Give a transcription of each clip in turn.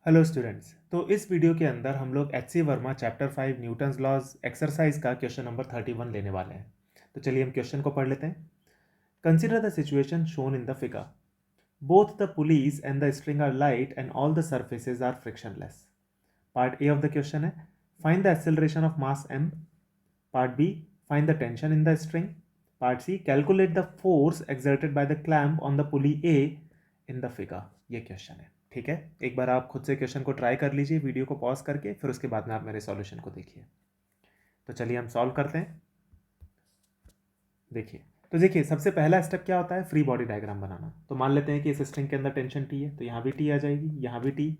Hello students. तो इस video के अंदर हम लोग H C Verma chapter 5 Newton's laws exercise का क्वेश्चन नंबर 31 लेने वाले हैं। तो चलिए हम क्वेश्चन को पढ़ लेते हैं। Consider the situation shown in the figure. Both the pulleys and the string are light and all the surfaces are frictionless. Part A of the question है find the acceleration of mass m। Part B find the tension in the string. Part C calculate the force exerted by the clamp on the pulley A in the figure. ये question है। ठीक है, एक बार आप खुद से question को try कर लीजिए वीडियो को पॉज करके, फिर उसके बाद में आप मेरे सॉल्यूशन को देखिए। तो चलिए हम सॉल्व करते हैं। देखिए, तो देखिए सबसे पहला स्टेप क्या होता है, फ्री बॉडी डायग्राम बनाना। तो मान लेते हैं कि इस स्ट्रिंग के अंदर टेंशन टी है, तो यहाँ भी टी आ जाएगी, यहाँ भी टी,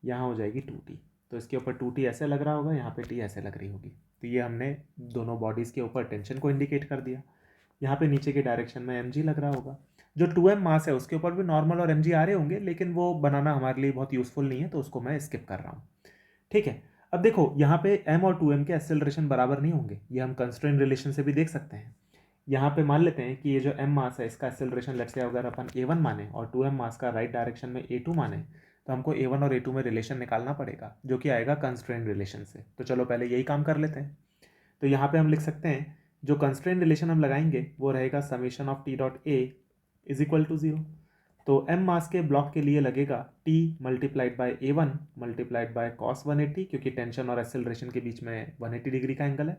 यहाँ हो जाएगी 2t। तो इसके ऊपर 2t ऐसे लग रहा होगा, यहाँ पे टी ऐसे लग रही होगी। तो ये हमने दोनों बॉडीज़ के ऊपर टेंशन को इंडिकेट कर दिया। यहाँ पे नीचे के डायरेक्शन में mg लग रहा होगा। जो 2m मास है उसके ऊपर भी नॉर्मल और mg आ रहे होंगे, लेकिन वो बनाना हमारे लिए बहुत यूजफुल नहीं है, तो उसको मैं स्किप कर रहा हूँ। ठीक है, अब देखो यहाँ पे m और 2m के एक्सेलरेशन बराबर नहीं होंगे, ये हम कंस्ट्रेंट रिलेशन से भी देख सकते हैं। यहाँ पे मान लेते हैं कि ये जो m मास है इसका एक्सेलरेशन लेट्स से अगर अपन a1 माने और 2m मास का राइट डायरेक्शन में a2 माने, तो हमको a1 और a2 में रिलेशन निकालना पड़ेगा, जो कि आएगा कंस्ट्रेंट रिलेशन से। तो चलो पहले यही काम कर लेते हैं। तो यहाँ पे हम लिख सकते हैं, जो कंस्ट्रेंट रिलेशन हम लगाएंगे वो रहेगा summation of T dot A is equal to 0। तो m मास के ब्लॉक के लिए लगेगा t multiplied by a1 multiplied by cos 180, क्योंकि टेंशन और एक्सेलरेशन के बीच में 180 डिग्री का एंगल है।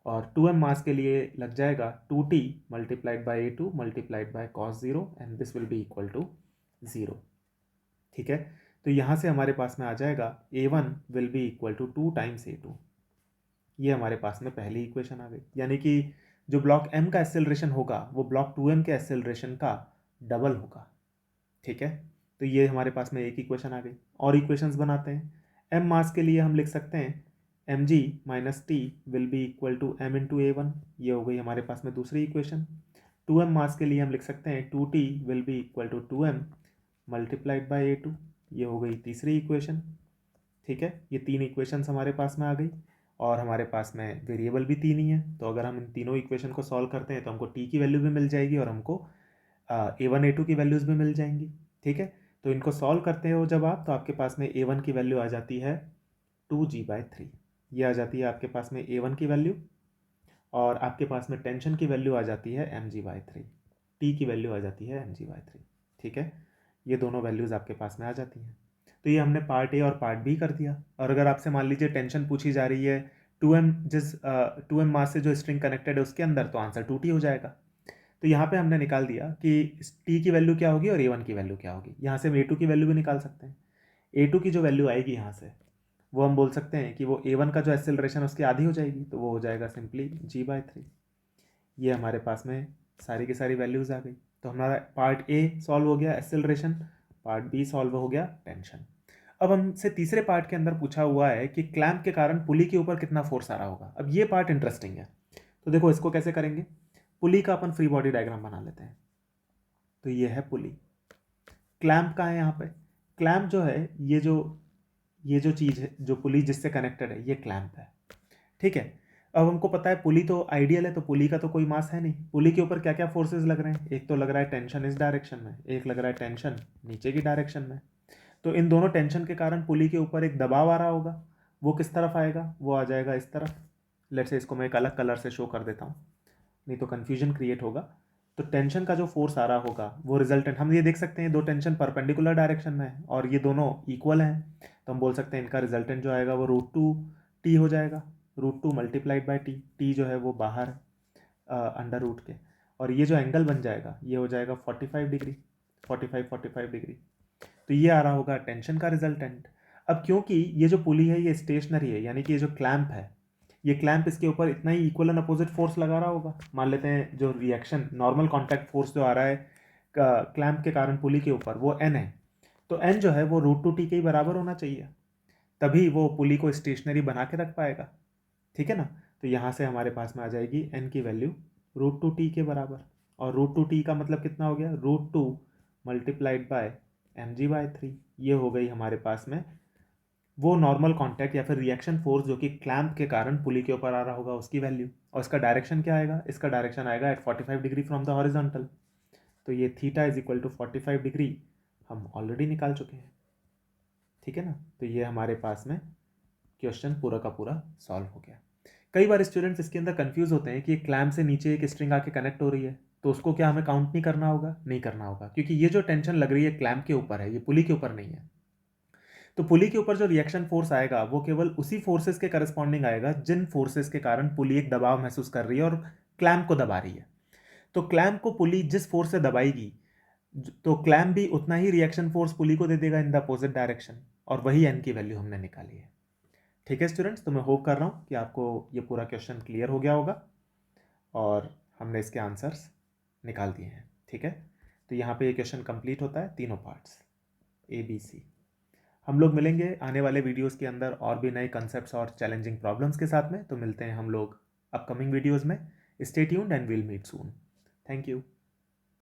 और 2m मास के लिए लग जाएगा 2t multiplied by a2 multiplied by cos 0 and this will be equal to 0। ठीक है, तो यहाँ से हमारे पास में आ जाएगा a1 will be equal to 2 times a2। ये हमारे पास में पहली इक्वेशन आ गई, यानी कि जो ब्लॉक m का एक्सेलरेशन होगा वो ब्लॉक 2m के एक्सेलरेशन का डबल होगा। ठीक है, तो ये हमारे पास में एक इक्वेशन आ गई। और इक्वेशंस बनाते हैं। m मास के लिए हम लिख सकते हैं mg minus T will be equal to m into a1। ये हो गई हमारे पास में दूसरी इक्वेशन। 2m मास के लिए हम लिख सकते हैं 2t will be equal to 2m multiplied by a2। ये हो गई तीसरी इक्वेशन। ठीक है, ये तीन इक्वेशंस हमारे पास में आ गई, और हमारे पास में वेरिएबल भी तीन ही है। तो अगर हम इन तीनों इक्वेशन को सॉल्व करते हैं तो हमको टी की वैल्यू भी मिल जाएगी और हमको a1 a2 की वैल्यूज़ भी मिल जाएंगी। ठीक है, तो इनको सॉल्व करते हो जब आप, तो आपके पास में a1 की वैल्यू आ जाती है 2g/3। ये आ जाती है आपके पास में a1 की वैल्यू, और आपके पास में टेंशन की वैल्यू आ जाती है mg/3। टी की वैल्यू आ जाती है mg/3। ठीक है, ये दोनों वैल्यूज़ आपके पास में आ जाती हैं। तो ये हमने पार्ट ए और पार्ट बी कर दिया। और अगर आपसे मान लीजिए टेंशन पूछी जा रही है 2m, जिस 2m मास से जो स्ट्रिंग कनेक्टेड है उसके अंदर, तो आंसर 2t हो जाएगा। तो यहाँ पे हमने निकाल दिया कि t की वैल्यू क्या होगी और a1 की वैल्यू क्या होगी। यहाँ से हम a2 की वैल्यू भी निकाल सकते हैं। a2 की जो वैल्यू आएगी यहाँ से, वो हम बोल सकते हैं कि वो a1 का जो एक्सेलरेशन उसकी आधी हो जाएगी, तो वो हो जाएगा सिंपली g/3। ये हमारे पास में सारी की सारी वैल्यूज़ आ गई। तो हमारा पार्ट ए सॉल्व हो गया एक्सेलरेशन, पार्ट बी सॉल्व हो गया टेंशन। अब हमसे तीसरे पार्ट के अंदर पूछा हुआ है कि क्लैंप के कारण पुली के ऊपर कितना फोर्स आ रहा होगा। अब ये पार्ट इंटरेस्टिंग है। तो देखो इसको कैसे करेंगे। पुली का अपन फ्री बॉडी डायग्राम बना लेते हैं। तो ये है पुली। क्लैंप का है यहाँ पे। क्लैंप जो है, ये जो चीज़ है, जो पुली जिससे कनेक्टेड है, ये क्लैंप है। ठीक है, अब हमको पता है पुली तो आइडियल है, तो पुली का तो कोई मास है नहीं। पुली के ऊपर क्या क्या फोर्सेस लग रहे हैं, एक तो लग रहा है टेंशन इस डायरेक्शन में, एक लग रहा है टेंशन नीचे की डायरेक्शन में। तो इन दोनों टेंशन के कारण पुली के ऊपर एक दबाव आ रहा होगा। वो किस तरफ आएगा, वो आ जाएगा इस तरफ। लेट्स से इसको मैं एक अलग कलर से शो कर देता हूँ, नहीं तो कन्फ्यूजन क्रिएट होगा। तो टेंशन का जो फोर्स आ रहा होगा वो रिजल्टेंट, हम ये देख सकते हैं दो टेंशन परपेंडिकुलर डायरेक्शन में है और ये दोनों इक्वल हैं। तो हम बोल सकते हैं इनका रिजल्टेंट जो आएगा वो √2t हो जाएगा। √2 मल्टीप्लाइड बाई टी। टी जो है वो बाहर अंडर रूट के, और ये जो एंगल बन जाएगा ये हो जाएगा 45 डिग्री, 45 डिग्री। तो ये आ रहा होगा टेंशन का रिजल्टेंट। अब क्योंकि ये जो पुली है ये स्टेशनरी है, यानी कि ये जो क्लैंप है, ये क्लैंप इसके ऊपर इतना ही इक्वल एंड अपोजिट फोर्स लगा रहा होगा। मान लेते हैं जो रिएक्शन नॉर्मल कॉन्टैक्ट फोर्स जो आ रहा है क्लैंप के कारण पुली के ऊपर, वो n है। तो n जो है वो √2t के ही बराबर होना चाहिए, तभी वो पुली को स्टेशनरी बना के रख पाएगा। ठीक है ना। तो यहाँ से हमारे पास में आ जाएगी n की वैल्यू √2t के बराबर। और √2t का मतलब कितना हो गया, √2 मल्टीप्लाइड बाय mg/3। ये हो गई हमारे पास में वो नॉर्मल कांटेक्ट या फिर रिएक्शन फोर्स जो कि क्लैंप के कारण पुली के ऊपर आ रहा होगा, उसकी वैल्यू। और इसका डायरेक्शन क्या आएगा, इसका डायरेक्शन आएगा at 45 degree from the horizontal. तो ये theta is equal to 45 degree हम ऑलरेडी निकाल चुके हैं। ठीक है ना। तो ये हमारे पास में क्वेश्चन पूरा का पूरा सॉल्व हो गया। कई बार स्टूडेंट्स इसके अंदर कंफ्यूज होते हैं कि एक क्लैम्प से नीचे एक स्ट्रिंग आके कनेक्ट हो रही है, तो उसको क्या हमें काउंट नहीं करना होगा? नहीं करना होगा, क्योंकि ये जो टेंशन लग रही है क्लैम्प के ऊपर है, ये पुली के ऊपर नहीं है। तो पुली के ऊपर जो रिएक्शन फोर्स आएगा वो केवल उसी फोर्सेस के करस्पॉन्डिंग आएगा जिन फोर्सेस के कारण पुली एक दबाव महसूस कर रही है और क्लैम्प को दबा रही है। तो क्लैम्प को पुली जिस फोर्स से दबाएगी, तो क्लैम्प भी उतना ही रिएक्शन फोर्स पुली को दे देगा इन द अपोजिट डायरेक्शन, और वही एन की वैल्यू हमने निकाली है। ठीक है स्टूडेंट्स, तो मैं होप कर रहा हूँ कि आपको ये पूरा क्वेश्चन क्लियर हो गया होगा और हमने इसके आंसर्स निकाल दिए हैं। ठीक है, तो यहाँ पे ये क्वेश्चन कंप्लीट होता है, तीनों पार्ट्स ABC। हम लोग मिलेंगे आने वाले वीडियोस के अंदर और भी नए कंसेप्ट्स और चैलेंजिंग प्रॉब्लम्स के साथ में। तो मिलते हैं हम लोग अपकमिंग वीडियोस में। Stay tuned and will meet soon. Thank you.